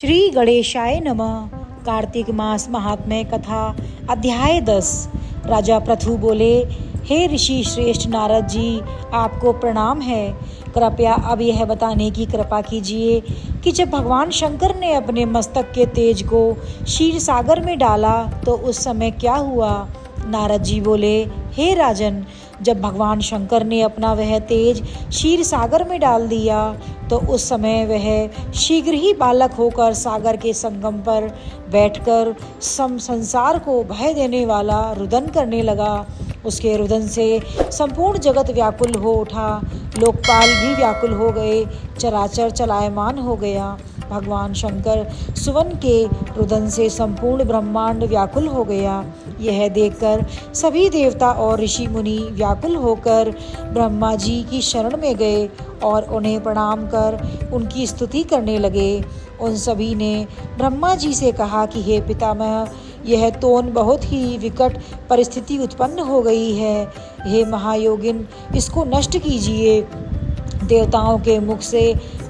श्री गणेशाय नमः। कार्तिक मास महात्म्य कथा अध्याय 10। राजा पृथु बोले, हे ऋषि श्रेष्ठ नारद जी, आपको प्रणाम है। कृपया अब यह बताने की कृपा कीजिए कि जब भगवान शंकर ने अपने मस्तक के तेज को क्षीर सागर में डाला तो उस समय क्या हुआ। नारद जी बोले, हे राजन, जब भगवान शंकर ने अपना वह तेज क्षीर सागर में डाल दिया तो उस समय वह शीघ्र ही बालक होकर सागर के संगम पर बैठकर संसार को भय देने वाला रुदन करने लगा। उसके रुदन से संपूर्ण जगत व्याकुल हो उठा, लोकपाल भी व्याकुल हो गए, चराचर चलायमान हो गया। भगवान शंकर सुवन के रुदन से संपूर्ण ब्रह्मांड व्याकुल हो गया। यह देखकर सभी देवता और ऋषि मुनि व्याकुल होकर ब्रह्मा जी की शरण में गए और उन्हें प्रणाम कर उनकी स्तुति करने लगे। उन सभी ने ब्रह्मा जी से कहा कि हे पितामह, यह तोन बहुत ही विकट परिस्थिति उत्पन्न हो गई है। हे महायोगिन, इसको नष्ट कीजिए। देवताओं के मुख से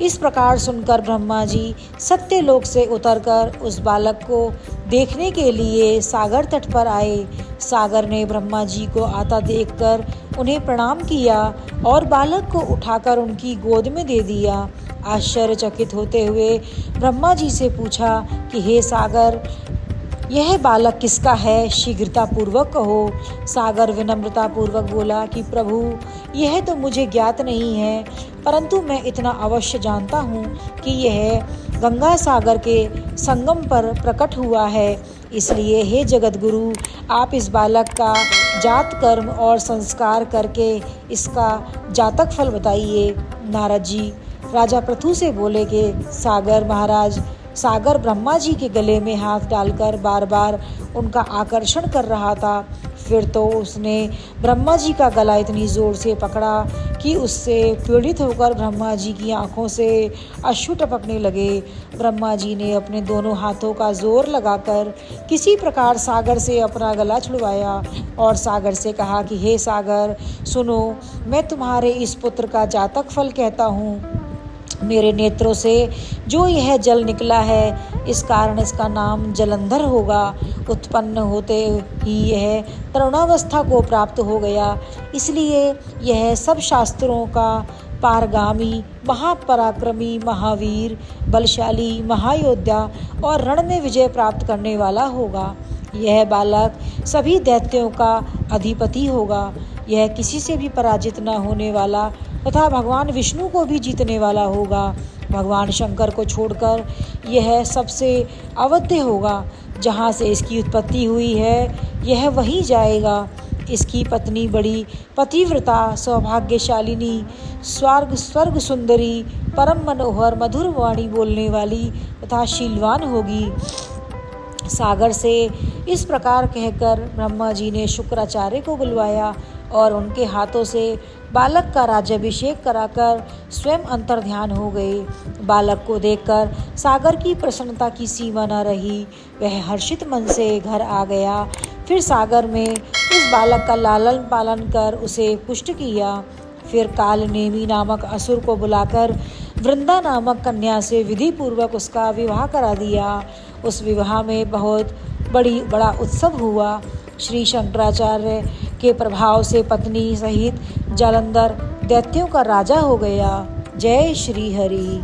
इस प्रकार सुनकर ब्रह्मा जी सत्यलोक से उतरकर उस बालक को देखने के लिए सागर तट पर आए। सागर ने ब्रह्मा जी को आता देखकर उन्हें प्रणाम किया और बालक को उठाकर उनकी गोद में दे दिया। आश्चर्यचकित होते हुए ब्रह्मा जी से पूछा कि हे सागर, यह बालक किसका है, शीघ्रता पूर्वक कहो। सागर विनम्रता पूर्वक बोला कि प्रभु, यह तो मुझे ज्ञात नहीं है, परंतु मैं इतना अवश्य जानता हूँ कि यह गंगा सागर के संगम पर प्रकट हुआ है। इसलिए हे जगत गुरु, आप इस बालक का जात कर्म और संस्कार करके इसका जातक फल बताइए। नारद जी राजा पृथु से बोले कि सागर महाराज, सागर ब्रह्मा जी के गले में हाथ डालकर बार बार उनका आकर्षण कर रहा था। फिर तो उसने ब्रह्मा जी का गला इतनी जोर से पकड़ा कि उससे पीड़ित होकर ब्रह्मा जी की आंखों से अश्रु टपकने लगे। ब्रह्मा जी ने अपने दोनों हाथों का जोर लगाकर किसी प्रकार सागर से अपना गला छुड़वाया और सागर से कहा कि हे सागर, सुनो, मैं तुम्हारे इस पुत्र का जातक फल कहता हूँ। मेरे नेत्रों से जो यह जल निकला है, इस कारण इसका नाम जलंधर होगा। उत्पन्न होते ही यह तरुणावस्था को प्राप्त हो गया, इसलिए यह सब शास्त्रों का पारगामी, महापराक्रमी, महावीर, बलशाली, महायोद्धा और रण में विजय प्राप्त करने वाला होगा। यह बालक सभी दैत्यों का अधिपति होगा। यह किसी से भी पराजित न होने वाला तथा भगवान विष्णु को भी जीतने वाला होगा। भगवान शंकर को छोड़कर यह सबसे अवध्य होगा। जहाँ से इसकी उत्पत्ति हुई है, यह वहीं जाएगा। इसकी पत्नी बड़ी पतिव्रता, सौभाग्यशालिनी, स्वर्ग सुंदरी, परम मनोहर, मधुर वाणी बोलने वाली तथा शीलवान होगी। सागर से इस प्रकार कहकर ब्रह्मा जी ने शुक्राचार्य को बुलवाया और उनके हाथों से बालक का राज्याभिषेक कराकर स्वयं अंतर्ध्यान हो गए। बालक को देखकर सागर की प्रसन्नता की सीमा न रही। वह हर्षित मन से घर आ गया। फिर सागर में उस बालक का लालन पालन कर उसे पुष्ट किया। फिर कालनेमी नामक असुर को बुलाकर वृंदा नामक कन्या से विधि पूर्वक उसका विवाह करा दिया। उस विवाह में बहुत बड़ा उत्सव हुआ। श्री शंकराचार्य के प्रभाव से पत्नी सहित जालंधर दैत्यों का राजा हो गया। जय श्री हरि।